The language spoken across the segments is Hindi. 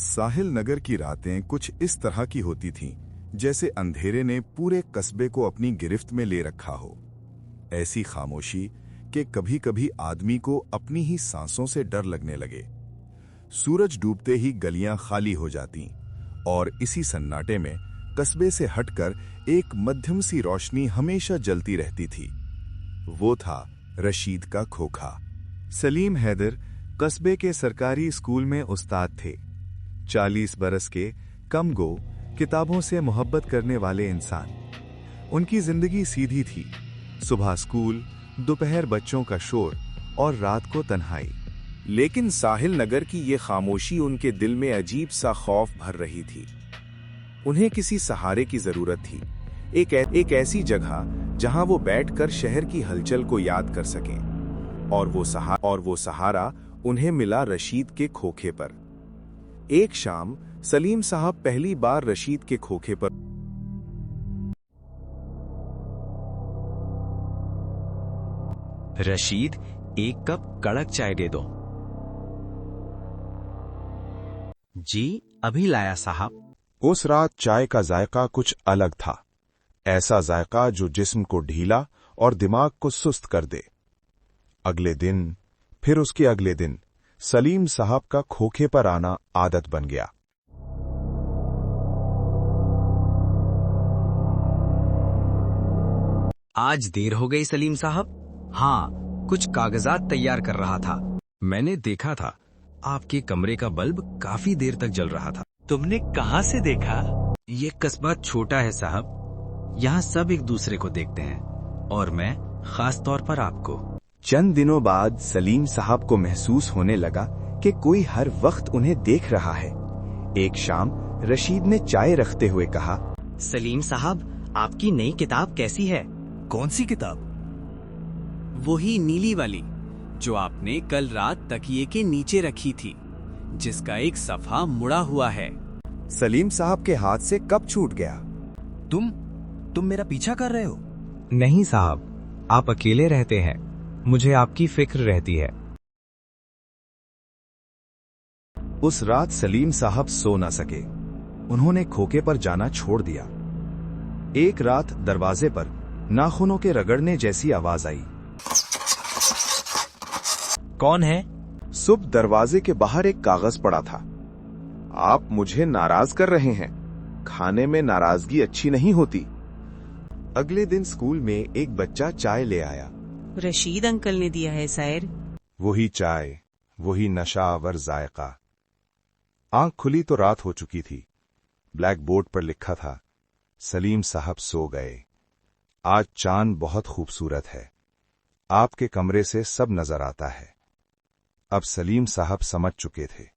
साहिल नगर की रातें कुछ इस तरह की होती थीं जैसे अंधेरे ने पूरे कस्बे को अपनी गिरफ्त में ले रखा हो। ऐसी खामोशी कि कभी-कभी आदमी को अपनी ही सांसों से डर लगने लगे। सूरज डूबते ही गलियां खाली हो जातीं और इसी सन्नाटे में कस्बे से हटकर एक मध्यम सी रोशनी हमेशा जलती रहती थी। वो था रशीद का खोखा। सलीम हैदर कस्बे के सरकारी स्कूल में उस्ताद थे। 40 बरस के कम गो किताबों से मोहब्बत करने वाले इंसान। उनकी जिंदगी सीधी थी, सुबह स्कूल, दोपहर बच्चों का शोर और रात को तन्हाई। लेकिन साहिल नगर की ये खामोशी उनके दिल में अजीब सा खौफ भर रही थी। उन्हें किसी सहारे की जरूरत थी, एक ऐसी जगह जहां वो बैठकर शहर की हलचल को याद कर सकें। और वो सहारा उन्हें मिला रशीद के खोखे पर। एक शाम सलीम साहब पहली बार रशीद के खोखे पर। रशीद, एक कप कड़क चाय दे दो। जी अभी लाया साहब। उस रात चाय का जायका कुछ अलग था, ऐसा जायका जो जिस्म को ढीला और दिमाग को सुस्त कर दे। अगले दिन, फिर उसके अगले दिन सलीम साहब का खोखे पर आना आदत बन गया। आज देर हो गई सलीम साहब। हाँ, कुछ कागजात तैयार कर रहा था। मैंने देखा था आपके कमरे का बल्ब काफी देर तक जल रहा था। तुमने कहाँ से देखा? ये कस्बा छोटा है साहब, यहाँ सब एक दूसरे को देखते हैं और मैं खास तौर पर आपको। चंद दिनों बाद सलीम साहब को महसूस होने लगा कि कोई हर वक्त उन्हें देख रहा है। एक शाम रशीद ने चाय रखते हुए कहा, सलीम साहब, आपकी नई किताब कैसी है? कौन सी किताब? वही नीली वाली जो आपने कल रात तकिए के नीचे रखी थी, जिसका एक सफ़ा मुड़ा हुआ है। सलीम साहब के हाथ से कब छूट गया। तुम मेरा पीछा कर रहे हो? नहीं साहब, आप अकेले रहते हैं, मुझे आपकी फिक्र रहती है। उस रात सलीम साहब सो न सके। उन्होंने खोखे पर जाना छोड़ दिया। एक रात दरवाजे पर नाखूनों के रगड़ने जैसी आवाज आई। कौन है? सुबह दरवाजे के बाहर एक कागज पड़ा था। आप मुझे नाराज कर रहे हैं। खाने में नाराजगी अच्छी नहीं होती। अगले दिन स्कूल में एक बच्चा चाय ले आया। रशीद अंकल ने दिया है सायर। वही चाय, वही नशावर जायका। आंख खुली तो रात हो चुकी थी। ब्लैक बोर्ड पर लिखा था, सलीम साहब सो गए। आज चांद बहुत खूबसूरत है। आपके कमरे से सब नजर आता है। अब सलीम साहब समझ चुके थे।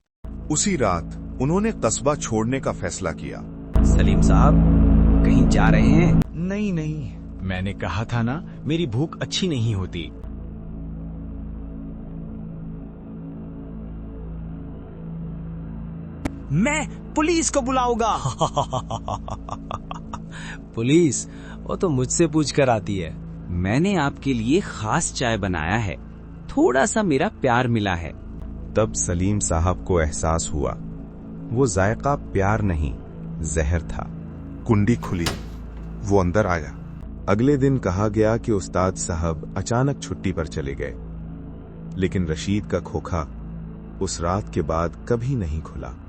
उसी रात उन्होंने कस्बा छोड़ने का फैसला किया। सलीम साहब, कहीं जा रहे हैं? नहीं, मैंने कहा था ना, मेरी भूख अच्छी नहीं होती। मैं पुलिस को बुलाऊंगा। पुलिस? वो तो मुझसे पूछ कर आती है। मैंने आपके लिए खास चाय बनाया है, थोड़ा सा मेरा प्यार मिला है। तब सलीम साहब को एहसास हुआ, वो जायका प्यार नहीं, जहर था। कुंडी खुली, वो अंदर आया। अगले दिन कहा गया कि उस्ताद साहब अचानक छुट्टी पर चले गए, लेकिन रशीद का खोखा उस रात के बाद कभी नहीं खुला।